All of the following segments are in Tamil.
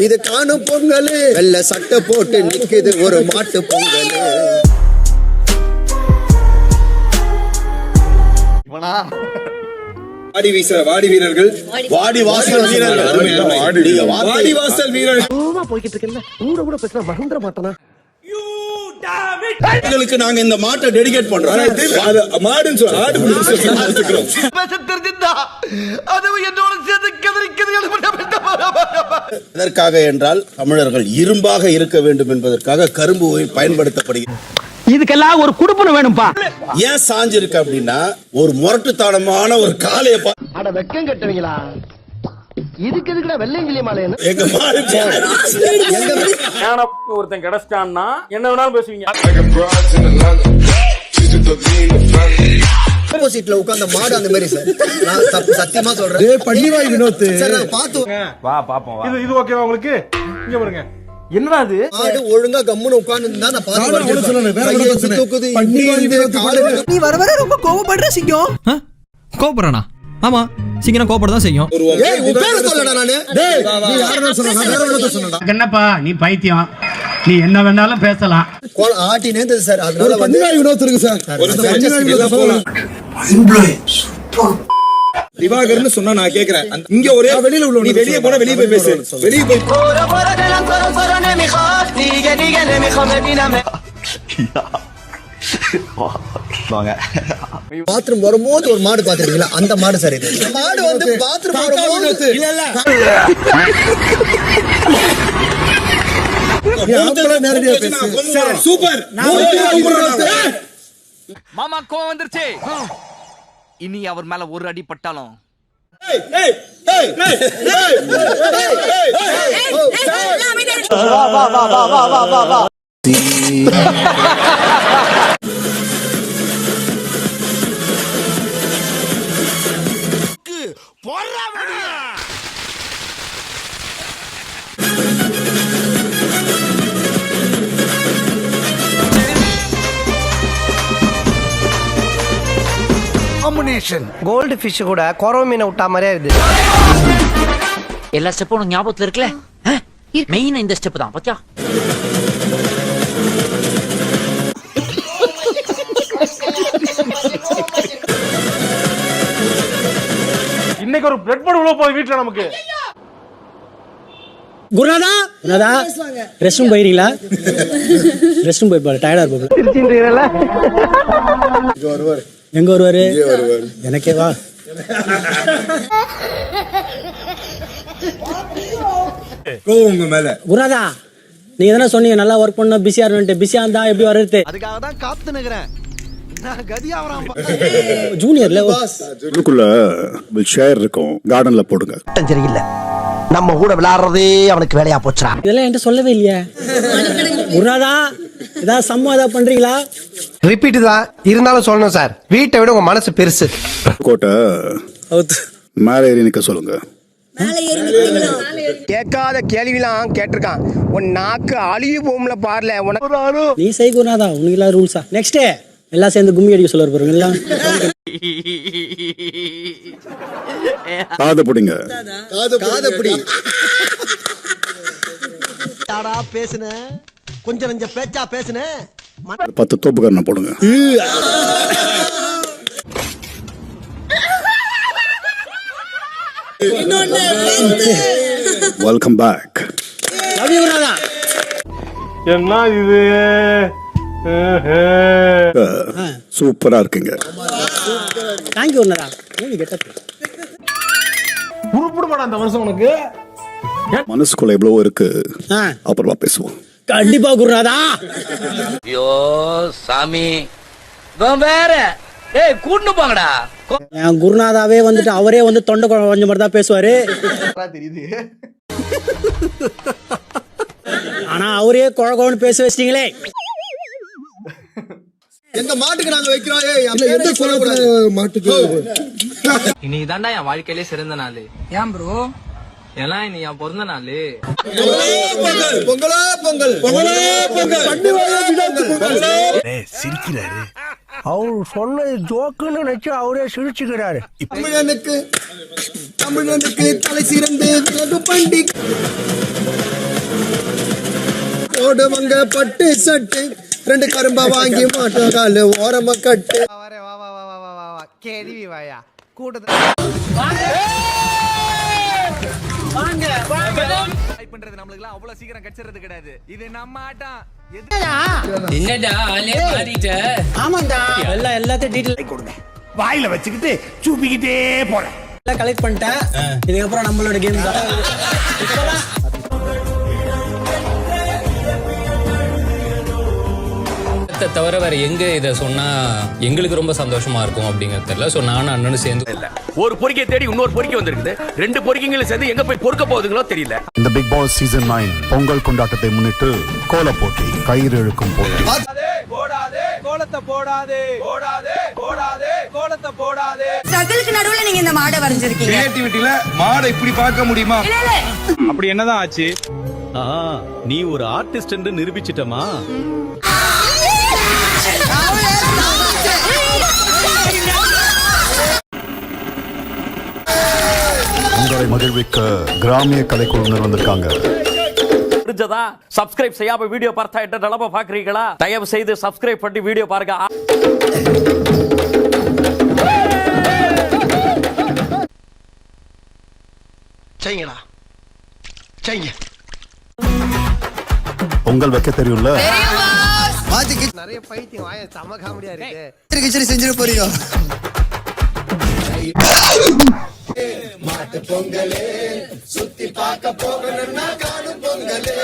இது காணும் பொங்கல், வெள்ள சட்டை போட்டு நிக்குது ஒரு மாட்டு பொங்கல். வாடி வீரர்கள், வாடி வாசல் வீரர்கள், வாடி வாசல் வீரர்கள் போய்கிட்டு இருக்கேன். கூட பேசினா மறந்துட மாட்டானா? நாங்க இந்த மாட்டை டெடிகேட் பண்றோம். மாடுன்னு சொல்ல ஆடு எதற்காக என்றால் தமிழர்கள் இரும்பாக இருக்க வேண்டும் என்பதற்காக கரும்பு பயன்படுத்தப்படுகிறது. இதுக்கெல்லாம் ஒரு குடுப்பன வேணும்பா. ஏன் சாஞ்சு இருக்கு அப்படின்னா ஒரு முரட்டுத்தனமான ஒரு காளைய அட வெக்கம் கட்டுவீங்களா? இதுக்கு எதுக்குடா வெள்ளையங்கிலி மாலைன்னு எங்க மாடு ஒருத்தன் கிடைச்சிட்டான்னா என்ன வேணாலும் பேசுவீங்க. ஆப்போசிட்ல உட்கார்ந்த மாடு அந்த மாதிரி சார். நான் சத்தியமா சொல்றேன். பள்ளிவாய் வினோத் சார் நான் பாத்து வா பாப்போம். இது ஓகேவா உங்களுக்கு? இங்க பாருங்க. என்னடா இது? மாடு ஒழுங்கா கம்முன்னு உட்கார்ந்திருந்தா நான் பாத்து சொல்றேன். வேற என்ன சொல்றேன்? பள்ளிவாய் வினோத் நீ வர வர ரொம்ப கோவப்படுற சிங்கம். கோவப்படுறனா? ஆமா, சிங்கம் கோவப்பட தான் செய்யும். ஏய் உன் பேரை சொல்லடா நானு. டேய் நீ யாரன்னு சொன்னா? நான் வேற ஒண்ணு சொன்னடா. என்னப்பா நீ பைத்தியம், நீ என்ன வேணாலும் பேசலாம். கோல் ஆட்டி நேந்தது சார். அதனால வந்து பள்ளிவாய் வினோத் இருக்கு சார். திவாகர்னு சொன்னா நான் கேக்குறேன். இங்க ஒரே வெளியில உள்ள நீ வெளிய போனா வெளிய போய் பேசு. வெளிய போய் பாத்ரூம் வரும்போது ஒரு மாடு பாத்துருக்கீங்களா? அந்த மாடு சார் இது. மாடு வந்து பாத்ரூம் வரும்போது இல்ல இல்ல நேரடியா பேசு. சூப்பர். மாமா கோவம் வந்துருச்சு. இனி அவர் மேல ஒரு அடி பட்டாலும் கோல்டு ஃபிஷ் கூட கொரவ மீனை விட்டா மாதிரியே இருக்குது. எல்லா ஸ்டெப்பும் உனக்கு ஞாபகத்துல இருக்குல்ல? மெயின் இந்த ஸ்டெப் தான் பாத்தியா? இன்னைக்கு ஒரு பிரெட் பட் உள்ள போய் வீட்ல நமக்கு. குருநாதா ரெஸ்ட் ரூம் போயிருங்களா? ரெஸ்ட் ரூம் போய் டயர்டா இருப்போம். திருச்சின்றீங்களா? எங்க வருவாரு? எனக்கே வா. உங்க மேல குருநாதா நீங்க தானே சொன்னீங்க நல்லா ஒர்க் பண்ண பிஸியா இருந்துட்டு. பிஸியா இருந்தா எப்படி வர்றது? அதுக்காக தான் காத்து நிக்கிறேன். நான் கதியா வரான் ஜூனியர்ல இதுக்குள்ள ஷேர் இருக்கும். கார்டன்ல போடுங்க. சரியில்லை, நம்ம கூட விளையாடுறதே அவனுக்கு வேலையா போச்சுடா. இதெல்லாம் என்கிட்ட சொல்லவே இல்லையா? குருநாதா ஏதாவது சம்மம் ஏதாவது பண்றீங்களா? ரிப்பீட் தான் இருந்தாலும் சொல்லணும் சார். வீட்டை விட உங்க மனசு பெருசு. கோட்டை மேல ஏறி நிக்க சொல்லுங்க. கேட்காத கேள்விலாம் கேட்டிருக்கான். உன் நாக்கு அழிவு போம்ல பாருல. உனக்கு நீ செய் குருநாதா, உனக்கு எல்லாம் ரூல்ஸா? நெக்ஸ்ட் எல்லாம் சேர்ந்து கும்மி அடிக்க சொல்ல போறோம் எல்லாம். காதை பிடிங்க. காதை பிடி. யாரா பேசுன? கொஞ்சம் நெஞ்ச பேச்சா பேசுன. 10 தோப்புக்காரனை போடுங்க. Welcome back. லவ் யூ குருநாதா. என்ன இது? சூப்பரா இருக்குங்க. தேங்க் யூ குருநாதா. நீ கெட்டப் உருப்பட மாட்டான் அந்த வருஷம் உனக்கு. மனசுக்குள்ள எவ்வளவோ இருக்கு. அப்புறமா பேசுவோம். கண்டிப்பா குருநாதா. ஐயோ சாமி வேற கூட்டு போங்கடா. என் குருநாதாவே வந்துட்டு அவரே வந்து தொண்டை கொஞ்சம் மாதிரி தான் பேசுவாரு. தெரியுது. ஆனா அவரே குழகோன்னு பேச வச்சிட்டீங்களே. எங்க மாட்டுக்கு நாங்க வைக்கிறோம். எந்த சொல்லக்கூடாது மாட்டுக்கு. இனி தாண்டா என் வாழ்க்கையிலே சிறந்த நாள். ஏன் ப்ரோ? எல்லாம் இனி என் பிறந்த நாள். பொங்கலோ பொங்கல், பொங்கலோ பொங்கல். சிரிக்கிறாரு. அவர் சொன்னது ஜோக்குன்னு நினைச்சு அவரே சிரிச்சுக்கிறாரு. தமிழனுக்கு தலை சிறந்து பண்டிகை. போடுவாங்க பட்டு சட்டு 2 கரும்பா வாங்கி மாட்டோம் கால ஓரமா கட்டு. கேள்வி வாயா கூட்டத்தை பண்றது நம்மளுக்குலாம் அவ்வளவு சீக்கிரம் கட்சிறது கிடையாது. இது நம்ம ஆட்டம். என்னடா ஆளே மாறிட்ட. ஆமாண்டா எல்லாத்தையும் டீடைல் கொடுங்க வாயில வச்சுக்கிட்டு சூப்பிக்கிட்டே போறேன். எல்லாம் கலெக்ட் பண்ணிட்டேன். இதுக்கப்புறம் நம்மளோட கேம் தான். தவிர வேற எங்க இத சொன்னா எங்களுக்கு ரொம்ப சந்தோஷமா இருக்கும் அப்படிங்கறது தெரியல. சோ நானும் அண்ணனும் சேர்ந்து ஒரு பொறிக்கை தேடி இன்னொரு பொறிக்கை வந்திருக்குது. 2 பொறிக்கைகளும் சேர்ந்து எங்க போய் பொறுக்க போகுதுங்களோ தெரியல. இந்த பிக் பாஸ் சீசன் 9 பொங்கல் கொண்டாட்டத்தை முன்னிட்டு கோல போட்டி, கயிறு இழுக்கும் போட்டி. ஸ்ட்ரகிளுக்கு நடுவுல நீங்க இந்த மாடை வரைஞ்சிருக்கீங்க. கிரியேட்டிவிட்டில மாடை இப்படி பார்க்க முடியுமா? அப்படி என்னதான் ஆச்சு? நீ ஒரு ஆர்டிஸ்ட் என்று நிரூபிச்சிட்டமா? உங்களை மகிழ்விக்க கிராமிய கலைக்குழுவினர் வந்திருக்காங்க. புரிஞ்சதா? சப்ஸ்கிரைப் செய்யாம வீடியோ பார்த்தா என்ன நிலைமை பாக்குறீங்களா? தயவு செய்து சப்ஸ்கிரைப் பண்ணி வீடியோ பாருங்க. செய்யுங்கடா செய்யுங்க. பொங்கல் வைக்க தெரியும்ல? நிறைய பைத்தியம் வாய செம காமெடியா இருக்கு. கிச்சடி செஞ்சிட போறீங்க. மாட்டு பொங்கலே சுத்தி பார்க்க போகணும்னா காணும் பொங்கலே.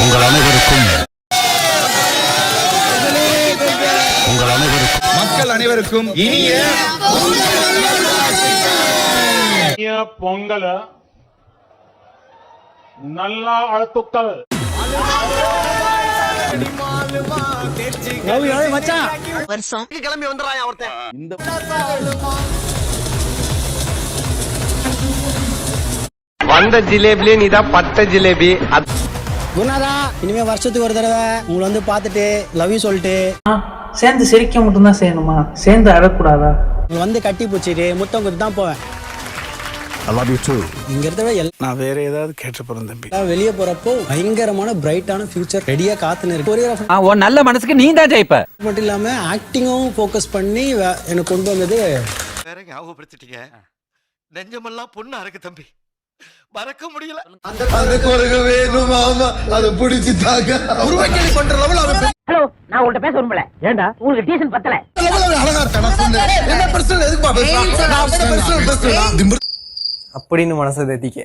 உங்கள் அனைவருக்கும் மக்கள் அனைவருக்கும் இனிய பொங்கல் நல்லா அழுத்துக்கள். வருஷம் கிளம்பி வந்துறாயா ஒருத்தன். வந்த ஜிலேபிலே நீதான் பட்ட ஜிலேபி. குணாதா, இனிமே வருஷத்துக்கு ஒரு தடவை உங்களை வந்து பார்த்துட்டு லவ் யூ சொல்லிட்டு சேர்ந்து சிரிக்க மட்டும் தான் செய்யணுமா? சேர்ந்து அழக்கூடாதா? உங்களை வந்து கட்டி பூச்சிட்டு முத்தம் கொடுத்து தான் போவேன். I love you too. இங்க இருந்தவ நான் வேற ஏதாவது கேட்டு போறேன் தம்பி. வெளியே போறப்போ பயங்கரமான பிரைட்டான ஃபியூச்சர் ரெடியா காத்துன்னு இருக்கு. கொரியோகிராஃபர் நல்ல மனசுக்கு நீ தான் ஜெயிப்ப. மட்டும் இல்லாம ஆக்டிங்கும் ஃபோக்கஸ் பண்ணி எனக்கு கொண்டு வந்தது. வேற ஞாபகப்படுத்திட்டீங்க. நெஞ்சமெல்லாம் பொண்ணா இருக்கு தம்பி. மறக்க முடியல. அந்த குரங்கு வேணும் மாமா, அதை பிடிச்சி தாங்க. உருவாக்கி பண்ற லெவல் அவன். ஹலோ, நான் உங்கள்ட்ட பேச விரும்பல. ஏண்டா உங்களுக்கு டீசன் பத்தல? அழகா இருக்கா? நான் சொன்னேன் என்ன பர்சனல் எதுக்கு பேசுறான்? நான் பர்சனல் பேசுறேன் அப்படின்னு மனசை தேத்திக்க.